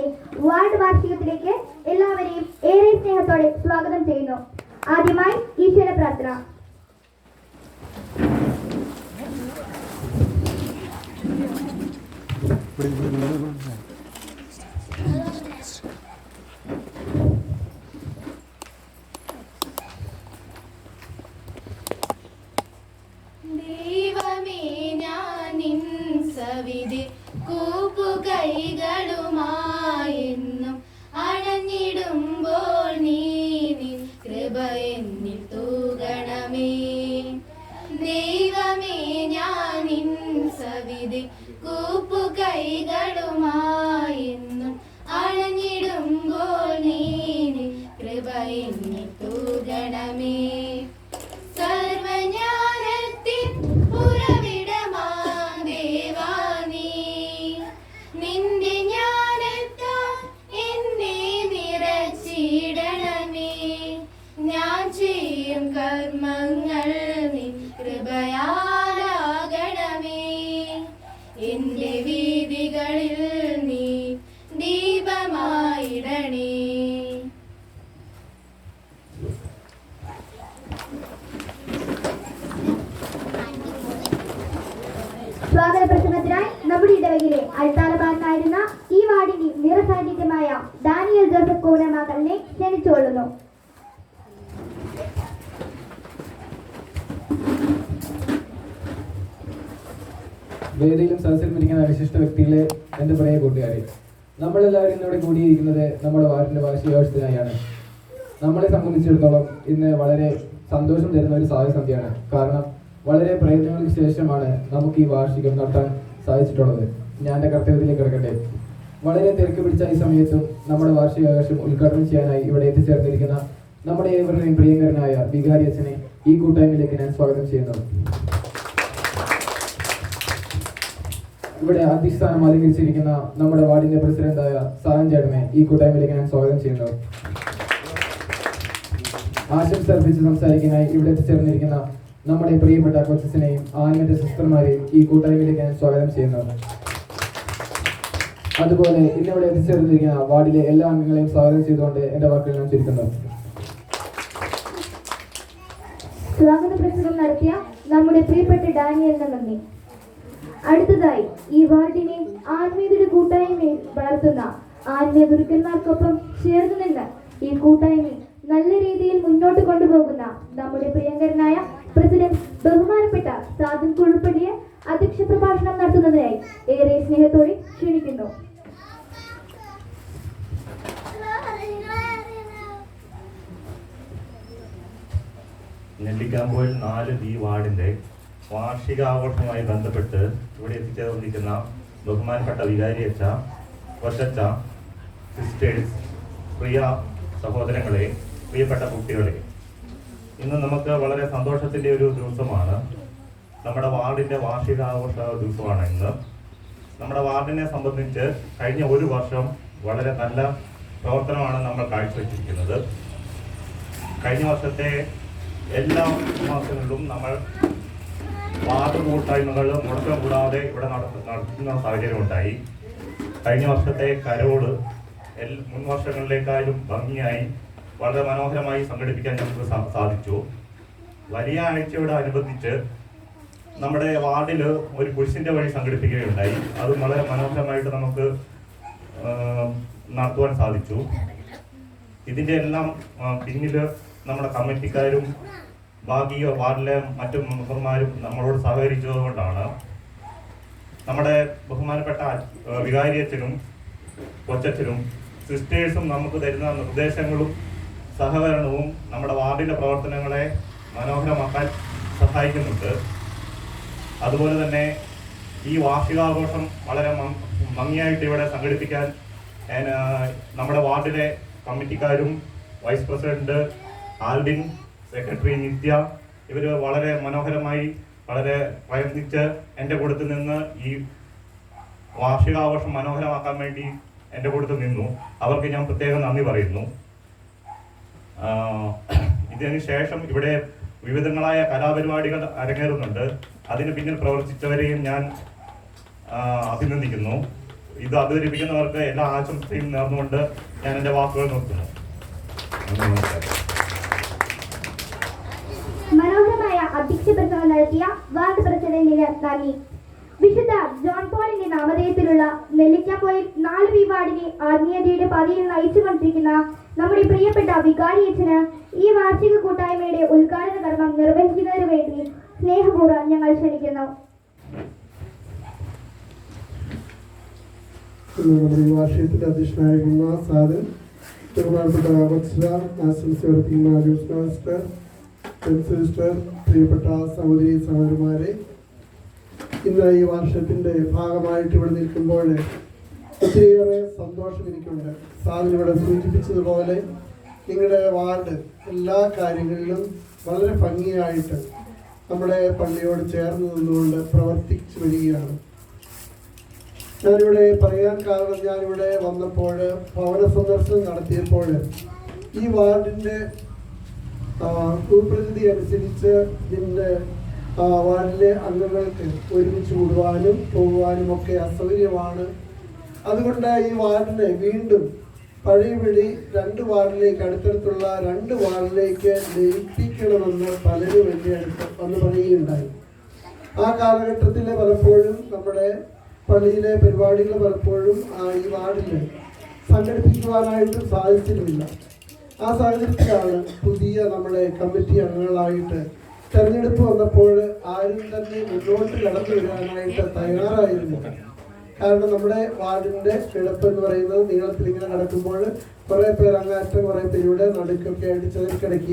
വാർഡിന്റെ ward വാർഷികത്തിലേക്ക് എല്ലാവരെയും ഏറെ സ്നേഹത്തോടെ സ്വാഗതം ചെയ്യുന്നു. ആദ്യമായി ഈശ്വര പ്രാർത്ഥന. ദൈവമേ, ഞാനിൻ സവിധി കൂപ്പുകൈകളുമായെന്നും അണഞ്ഞിടുമ്പോൾ നീ നിൻ കൃപ എന്നിൽ തൂകണമേ. ദൈവമേ, ഞാനിൻ സവിധി കൂപ്പുകൈകളുമായെന്നും അണഞ്ഞിടുമ്പോൾ നീ നിൻ കൃപ എന്നിൽ തൂകണമേ. സർവജ്ഞാനത്തിൻ ഉറവിടമാം ദേവാ നീ, നിന്റെ ജ്ഞാനത്താൽ എന്നെ നിറച്ചിടണമേ. ഞാൻ ചെയ്യും കർമ്മങ്ങൾ നിൻ കൃപയാലാകണമേ. എന്റെ വീഥികളിൽ നീ ദീപമായിടണേ. സ്വാഗത പ്രസംഗത്തിനായി നമ്മുടെ ഇടവകയിലെ അൾത്താരക്കാരനായിരുന്ന ഈ വാർഡിന്റെ നിറസാന്നിധ്യമായ ഡാനിയൽ ജോസഫ് കോനമാക്കലിനെ ക്ഷണിച്ചുകൊള്ളുന്നു. വേദിയിലും സദസ്സിലും ഇരിക്കുന്ന വിശിഷ്ട വ്യക്തികളെ, എൻ്റെ പ്രിയ കൂട്ടുകാരെ, നമ്മളെല്ലാവരും ഇന്നിവിടെ കൂടിയിരിക്കുന്നത് നമ്മുടെ വാർഡിൻ്റെ വാർഷികാഘോഷത്തിനായാണ്. നമ്മളെ സംബന്ധിച്ചിടത്തോളം ഇന്ന് വളരെ സന്തോഷം തരുന്ന ഒരു സാഹചര്യമാണ്. കാരണം വളരെ പ്രയത്നങ്ങൾക്ക് ശേഷമാണ് നമുക്ക് ഈ വാർഷികം നടത്താൻ സാധിച്ചിട്ടുള്ളത്. ഞാൻ എൻ്റെ കർത്തവ്യത്തിലേക്ക് കിടക്കട്ടെ. വളരെ തിരക്ക് പിടിച്ച ഈ സമയത്തും നമ്മുടെ വാർഷികാഘോഷം ഉദ്ഘാടനം ചെയ്യാനായി ഇവിടെ എത്തിച്ചേർന്നിരിക്കുന്ന നമ്മുടെ ഏവരുടെയും പ്രിയങ്കരനായ വികാരി അച്ഛനെ ഈ കൂട്ടായ്മയിലേക്ക് ഞാൻ സ്വാഗതം ചെയ്യുന്നു. ഇവിടെ അധ്യക്ഷസ്ഥാനം അലങ്കരിച്ചിരിക്കുന്ന നമ്മുടെ വാർഡിന്റെ പ്രസിഡന്റായ സാജൻ ചേട്ടനെ ഈ കൂട്ടായ്മയിലേക്ക് ഞാൻ സ്വാഗതം ചെയ്യുന്നു. ആശംസ അർപ്പിച്ച് സംസാരിക്കാനായി ഇവിടെ എത്തിച്ചേർന്നിരിക്കുന്ന നമ്മുടെ പ്രിയപ്പെട്ട കൊച്ചസിനെയും ആനിമറ്റ സിസ്റ്റർമാരെയും ഈ കൂട്ടായ്മയിലേക്ക് ഞാൻ സ്വാഗതം ചെയ്യുന്നു. അതുപോലെ ഇന്നിവിടെ എത്തിച്ചേർന്നിരിക്കുന്ന വാർഡിലെ എല്ലാ അംഗങ്ങളെയും സ്വാഗതം ചെയ്തുകൊണ്ട് എന്റെ വാക്കുകൾ ഞാൻ ചുരുക്കുന്നു. സ്വാഗത പ്രസംഗം നടത്തിയ നമ്മുടെ പ്രിയപ്പെട്ട ഡാനിയലിന് നന്ദി. അടുത്തതായി ഈ വാർഡിനെ ആത്മീയതയുടെ കൂട്ടായ്മയിൽ വളർത്തുന്ന ആത്മീയ ഗുരുക്കന്മാർക്കൊപ്പം ചേർന്ന് നിന്ന് ഈ കൂട്ടായ്മ നല്ല രീതിയിൽ മുന്നോട്ട് കൊണ്ടുപോകുന്ന നമ്മുടെ പ്രിയങ്കരനായ പ്രസിഡന്റ് ബഹുമാനപ്പെട്ട സാദൻ കുഴപ്പടിയെ അധ്യക്ഷ പ്രഭാഷണം നടത്തുന്നതിനായി ഏറെ സ്നേഹത്തോടെ ക്ഷണിക്കുന്നു. നെല്ലിക്കാമ്പോയിൽ 4 ബി വാർഡിന്റെ വാർഷികാഘോഷവുമായി ബന്ധപ്പെട്ട് ഇവിടെ എത്തിച്ചേർന്നിരിക്കുന്ന ബഹുമാനപ്പെട്ട വികാരി അച്ഛ, കൊച്ചച്ച, സിസ്റ്റേഴ്സ്, പ്രിയ സഹോദരങ്ങളെ, പ്രിയപ്പെട്ട കുട്ടികളെ, ഇന്ന് നമുക്ക് വളരെ സന്തോഷത്തിൻ്റെ ഒരു ദിവസമാണ്. നമ്മുടെ വാർഡിൻ്റെ വാർഷികാഘോഷ ദിവസമാണ് ഇന്ന്. നമ്മുടെ വാർഡിനെ സംബന്ധിച്ച് കഴിഞ്ഞ ഒരു വർഷം വളരെ നല്ല പ്രവർത്തനമാണ് നമ്മൾ കാഴ്ചവെച്ചിരിക്കുന്നത്. കഴിഞ്ഞ വർഷത്തെ എല്ലാ മാസങ്ങളിലും നമ്മൾ വാർഡ് കൂട്ടായ്മകൾ മുടക്കം കൂടാതെ ഇവിടെ നടത്തുന്ന സാഹചര്യമുണ്ടായി. കഴിഞ്ഞ വർഷത്തെ കരോള് മുൻ വർഷങ്ങളിലേക്കാളും ഭംഗിയായി വളരെ മനോഹരമായി സംഘടിപ്പിക്കാൻ നമുക്ക് സാധിച്ചു. വലിയ ആഴ്ചയോടനുബന്ധിച്ച് നമ്മുടെ വാർഡിൽ ഒരു കുരിശിൻ്റെ വഴി സംഘടിപ്പിക്കുകയുണ്ടായി. അത് വളരെ മനോഹരമായിട്ട് നമുക്ക് നടത്തുവാൻ സാധിച്ചു. ഇതിൻ്റെ എല്ലാം പിന്നിൽ നമ്മുടെ കമ്മിറ്റിക്കാരും ബാക്കി വാർഡിലെ മറ്റു മെമ്പർമാരും നമ്മളോട് സഹകരിച്ചതുകൊണ്ടാണ്. നമ്മുടെ ബഹുമാനപ്പെട്ട വികാരിയച്ഛനും കൊച്ചച്ഛനും സിസ്റ്റേഴ്സും നമുക്ക് തരുന്ന നിർദ്ദേശങ്ങളും സഹകരണവും നമ്മുടെ വാർഡിൻ്റെ പ്രവർത്തനങ്ങളെ മനോഹരമാക്കാൻ സഹായിക്കുന്നുണ്ട്. അതുപോലെ തന്നെ ഈ വാർഷികാഘോഷം വളരെ ഭംഗിയായിട്ട് ഇവിടെ സംഘടിപ്പിക്കാൻ നമ്മുടെ വാർഡിലെ കമ്മിറ്റിക്കാരും വൈസ് പ്രസിഡന്റ് ആൽബിൻ, സെക്രട്ടറി നിത്യ, ഇവർ വളരെ മനോഹരമായി വളരെ പ്രയത്നിച്ച് എൻ്റെ കൂട്ടത്തിൽ നിന്ന് ഈ വാർഷികാഘോഷം മനോഹരമാക്കാൻ വേണ്ടി എൻ്റെ കൂട്ടത്തിൽ നിന്നു. അവർക്ക് ഞാൻ പ്രത്യേകം നന്ദി പറയുന്നു. ഇതിന് ശേഷം ഇവിടെ വിവിധങ്ങളായ കലാപരിപാടികൾ അരങ്ങേറുന്നുണ്ട്. അതിന് പിന്നിൽ പ്രവർത്തിച്ചവരെയും ഞാൻ അഭിനന്ദിക്കുന്നു. ഇത് അവതരിപ്പിക്കുന്നവർക്ക് എല്ലാ ആശംസയും നേർന്നുകൊണ്ട് ഞാൻ എൻ്റെ വാക്കുകൾ നിർത്തുന്നു. നമസ്കാരം. മനോഹരമായ അധ്യക്ഷ പ്രസംഗം നടത്തിയ വാർഡ് പ്രസിഡന്റിന് നന്ദി. വിശുദ്ധ ജോൺ പോളിന്റെ നാമധേയത്തിലുള്ള നെല്ലിക്കാപ്പോയിൽ 4 വാർഡിനെ ആത്മീയതയുടെ പതിയിൽ നയിച്ചുകൊണ്ടിരിക്കുന്ന നമ്മുടെ പ്രിയപ്പെട്ട വികാരി അച്ഛന് ഈ വാർഷിക കൂട്ടായ്മയുടെ ഉദ്ഘാടന കർമ്മം നിർവഹിക്കുന്നതിന് വേണ്ടി സ്നേഹപൂർവ്വം ഞങ്ങൾ ക്ഷണിക്കുന്നു. നമ്മുടെ ഈ വാർഷികത്തിൽ അധ്യക്ഷനായിരിക്കുന്ന സാധൻ ബഹുമാനപ്പെട്ട ആശംസവർത്തിക്കുന്ന സിസ്റ്റർ, പ്രിയപ്പെട്ട സഹോദരി സഹോദരന്മാരെ, ഇന്ന് ഈ വർഷത്തിന്റെ ഭാഗമായിട്ട് ഇവിടെ നിൽക്കുമ്പോൾ ഒത്തിരിയേറെ സന്തോഷം എനിക്കുണ്ട്. സാധനം ഇവിടെ സൂചിപ്പിച്ചതുപോലെ നിങ്ങളുടെ വാർഡ് എല്ലാ കാര്യങ്ങളിലും വളരെ ഭംഗിയായിട്ട് നമ്മുടെ പള്ളിയോട് ചേർന്ന് നിന്നുകൊണ്ട് പ്രവർത്തിച്ചു വരികയാണ്. ഞാനിവിടെ പറയാൻ കാരണം, ഞാനിവിടെ വന്നപ്പോൾ ഭവന സന്ദർശനം നടത്തിയപ്പോൾ ഈ വാർഡിൻ്റെ ഭൂപ്രകൃതി അനുസരിച്ച് ഇതിൻ്റെ വാർഡിലെ അംഗങ്ങൾക്ക് ഒരുമിച്ച് കൂടുവാനും പോകുവാനും ഒക്കെ അസൗകര്യമാണ്. അതുകൊണ്ട് ഈ വാർഡിനെ വീണ്ടും പഴയപടി 2 വാർഡിലേക്ക്, അടുത്തടുത്തുള്ള 2 വാർഡിലേക്ക് ലയിപ്പിക്കണമെന്ന് പലരും എൻ്റെ അടുത്ത് വന്ന് പറയുകയുണ്ടായി. ആ കാലഘട്ടത്തിൽ പലപ്പോഴും നമ്മുടെ പള്ളിയിലെ പരിപാടികൾ പലപ്പോഴും ഈ വാർഡിൽ സംഘടിപ്പിക്കുവാനായിട്ട് സാധിച്ചിരുന്നില്ല. ആ സാഹചര്യത്തിലാണ് പുതിയ നമ്മുടെ കമ്മിറ്റി അംഗങ്ങളായിട്ട് തെരഞ്ഞെടുപ്പ് വന്നപ്പോൾ ആരും തന്നെ മുന്നോട്ട് കടന്നു വരാനായിട്ട് തയ്യാറായിരുന്നില്ല. കാരണം നമ്മുടെ വാർഡിൻ്റെ കിടപ്പ് എന്ന് പറയുന്നത് നീളത്തിൽ ഇങ്ങനെ നടക്കുമ്പോൾ കുറേ പേർ അങ്ങാറ്റം, കുറേ പേരുടെ നടുക്കൊക്കെ ആയിട്ട് കിടക്കുക.